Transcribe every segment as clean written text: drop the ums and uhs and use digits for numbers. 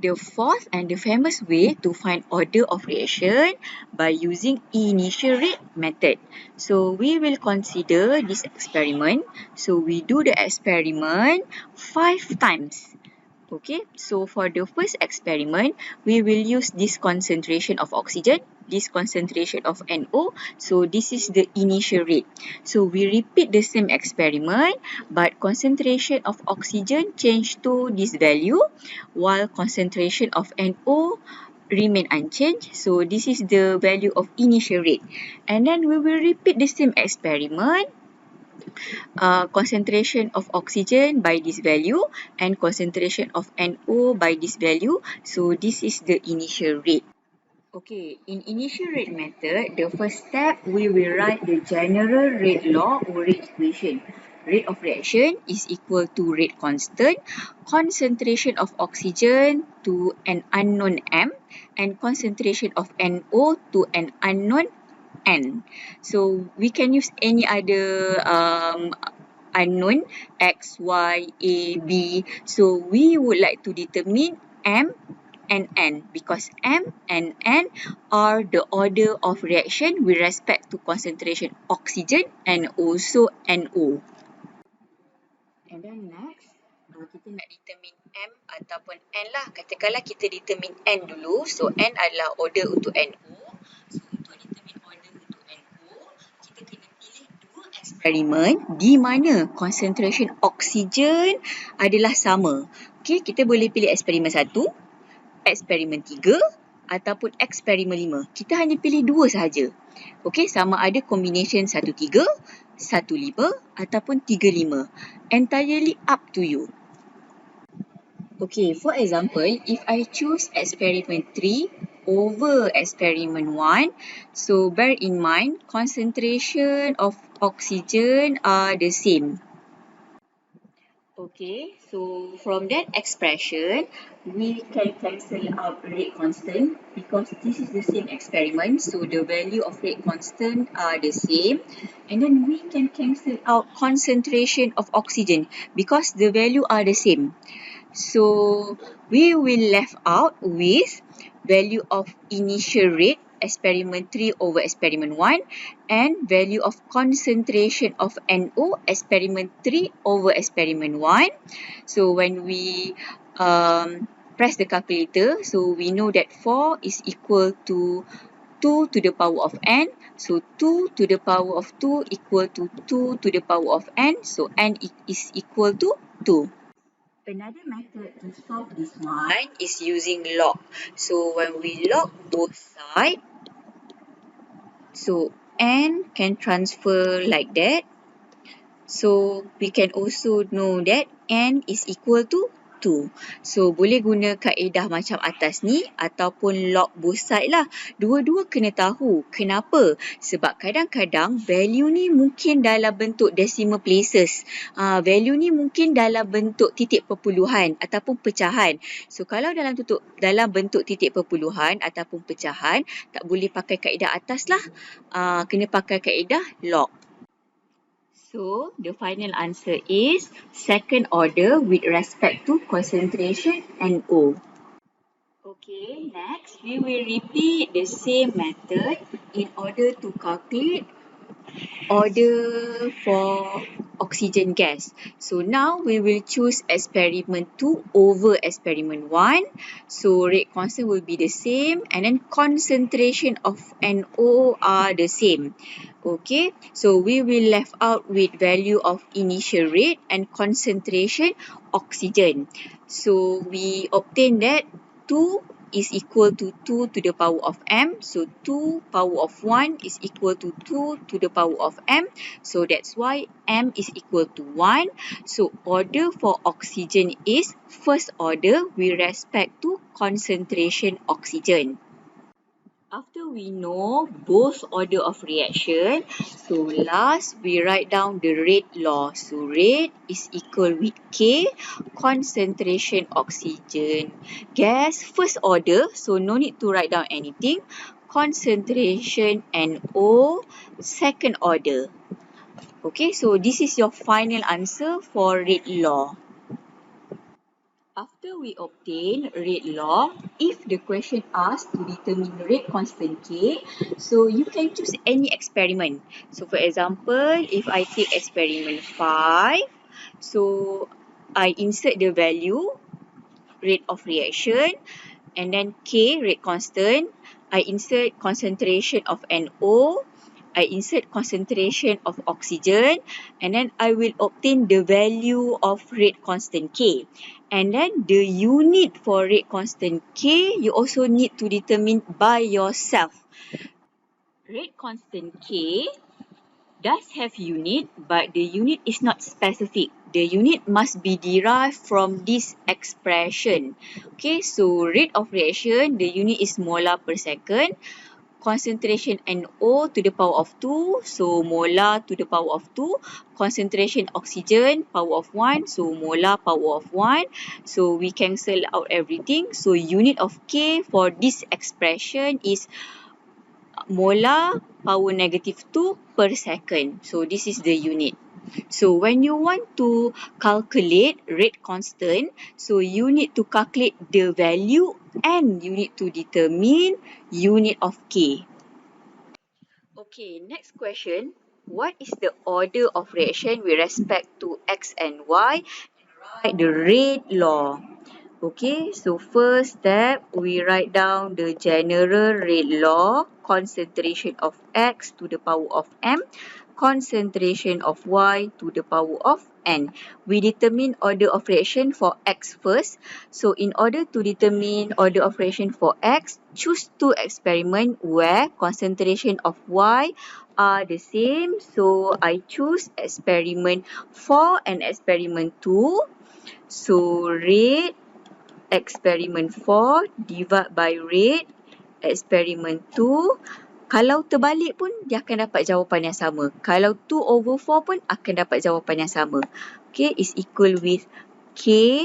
The fourth and the famous way to find order of reaction by using initial rate method. So we will consider this experiment. So we do the experiment 5 times. Okay, so for the first experiment, we will use this concentration of oxygen, this concentration of NO. So this is the initial rate. So we repeat the same experiment, but concentration of oxygen change to this value, while concentration of NO remain unchanged. So this is the value of initial rate. And then we will repeat the same experiment, concentration of oxygen by this value and concentration of NO by this value. So this is the initial rate. Okay, in initial rate method, the first step, we will write the general rate law or rate equation. Rate of reaction is equal to rate constant, concentration of oxygen to an unknown M, and concentration of NO to an unknown N. So we can use any other unknown X, Y, A, B. So we would like to determine M and N because M and N are the order of reaction with respect to concentration oxygen and also NO. And then next, kita nak determine M ataupun N lah. Katakanlah kita determine N dulu. So N adalah order untuk NO. So untuk determine order untuk NO, kita kena pilih dua eksperimen di mana concentration oksigen adalah sama. Okay, kita boleh pilih eksperimen 1, eksperimen 3 ataupun eksperimen 5. Kita hanya pilih dua sahaja. Okay, sama ada combination 1, 3, 1, 5 ataupun 3, 5. Entirely up to you. Okay, for example, if I choose experiment 3 over experiment 1, so bear in mind concentration of oxygen are the same. Okay, so from that expression, we can cancel out rate constant because this is the same experiment. So the value of rate constant are the same. And then we can cancel out concentration of oxygen because the value are the same. So we will left out with value of initial rate experiment 3 over experiment 1 and value of concentration of NO experiment 3 over experiment 1. So when we press the calculator, so we know that 4 is equal to 2 to the power of n. So 2 to the power of 2 equal to 2 to the power of n. So n is equal to 2. Another method to solve this one is using log. So when we log both sides, so n can transfer like that. So we can also know that n is equal to 2. So boleh guna kaedah macam atas ni ataupun log both side lah. Dua-dua kena tahu. Kenapa? Sebab kadang-kadang value ni mungkin dalam bentuk decimal places. Value ni mungkin dalam bentuk titik perpuluhan ataupun pecahan. So kalau dalam bentuk titik perpuluhan ataupun pecahan, tak boleh pakai kaedah atas lah. Kena pakai kaedah log. So, the final answer is second order with respect to concentration NO. Okay, next we will repeat the same method in order to calculate order for oxygen gas. So now we will choose experiment 2 over experiment 1. So rate constant will be the same and then concentration of NO are the same. Okay, so we will left out with value of initial rate and concentration oxygen. So we obtain that 2 is equal to 2 to the power of m. So 2 power of 1 is equal to 2 to the power of m. So that's why m is equal to 1. So order for oxygen is first order with respect to concentration oxygen. After we know both order of reaction, so last we write down the rate law. So rate is equal with K, concentration oxygen gas, first order, so no need to write down anything. Concentration NO, second order. Okay, so this is your final answer for rate law. After After we obtain rate law, if the question asks to determine rate constant K, so you can choose any experiment. So for example, if I take experiment 5, so I insert the value, rate of reaction, and then K, rate constant. I insert concentration of NO, I insert concentration of oxygen, and then I will obtain the value of rate constant K. And then the unit for rate constant K, you also need to determine by yourself. Rate constant K does have unit, but the unit is not specific. The unit must be derived from this expression. Okay, so rate of reaction, the unit is molar per second. Concentration NO to the power of 2, so molar to the power of 2. Concentration oxygen, power of 1, so molar power of 1. So we cancel out everything. So unit of K for this expression is molar power negative 2 per second. So this is the unit. So when you want to calculate rate constant, so you need to calculate the value and you need to determine unit of K. Okay, next question. What is the order of reaction with respect to X and Y? Write the rate law. Okay, so first step, we write down the general rate law, concentration of X to the power of M, concentration of Y to the power of N. We determine order of reaction for X first. So in order to determine order of reaction for X, choose two experiments where concentration of Y are the same. So I choose experiment 4 and experiment 2. So rate experiment 4 divide by rate experiment 2. Kalau terbalik pun dia akan dapat jawapan yang sama. Kalau 2/4 pun akan dapat jawapan yang sama. Okay, is equal with K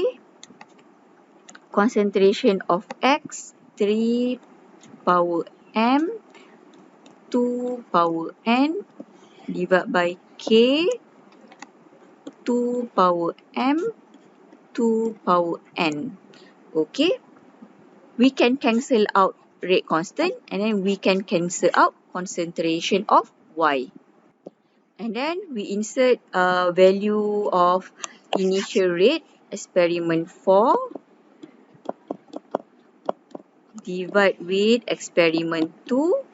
concentration of X 3 power M 2 power N divide by K 2 power M 2 power N. Okay, we can cancel out rate constant and then we can cancel out concentration of Y. And then we insert value of initial rate, experiment 4, divide with experiment 2,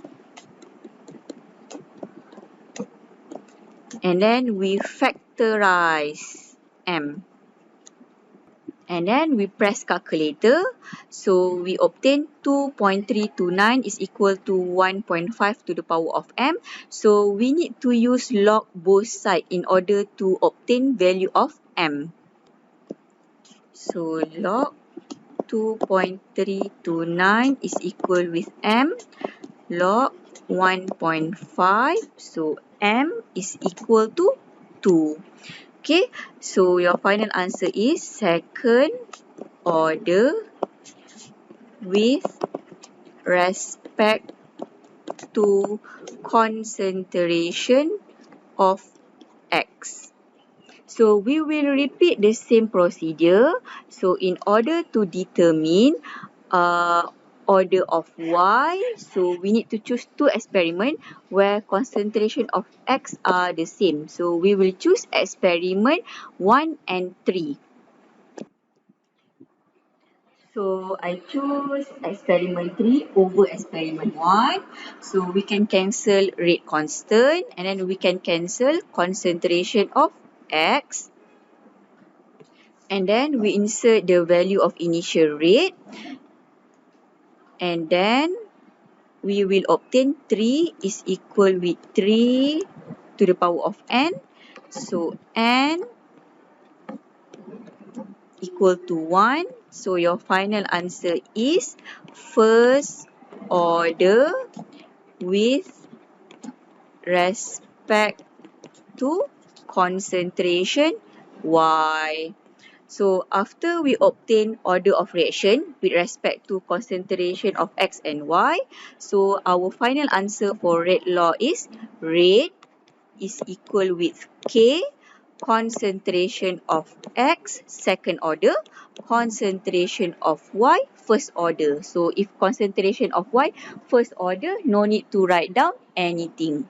and then we factorize M. And then we press calculator. So we obtain 2.329 is equal to 1.5 to the power of M. So we need to use log both sides in order to obtain value of M. So log 2.329 is equal with M log 1.5. So M is equal to 2. Okay, so your final answer is second order with respect to concentration of X. So we will repeat the same procedure. So in order to determine order of Y, so we need to choose two experiments where concentration of X are the same. So we will choose experiment 1 and 3. So I choose experiment 3 over experiment 1. So we can cancel rate constant and then we can cancel concentration of X. And then we insert the value of initial rate. And then we will obtain 3 is equal with 3 to the power of N. So N equal to 1. So your final answer is first order with respect to concentration Y. So after we obtain order of reaction with respect to concentration of X and Y, so our final answer for rate law is rate is equal with K concentration of X second order, concentration of Y first order. So if concentration of Y first order, no need to write down anything.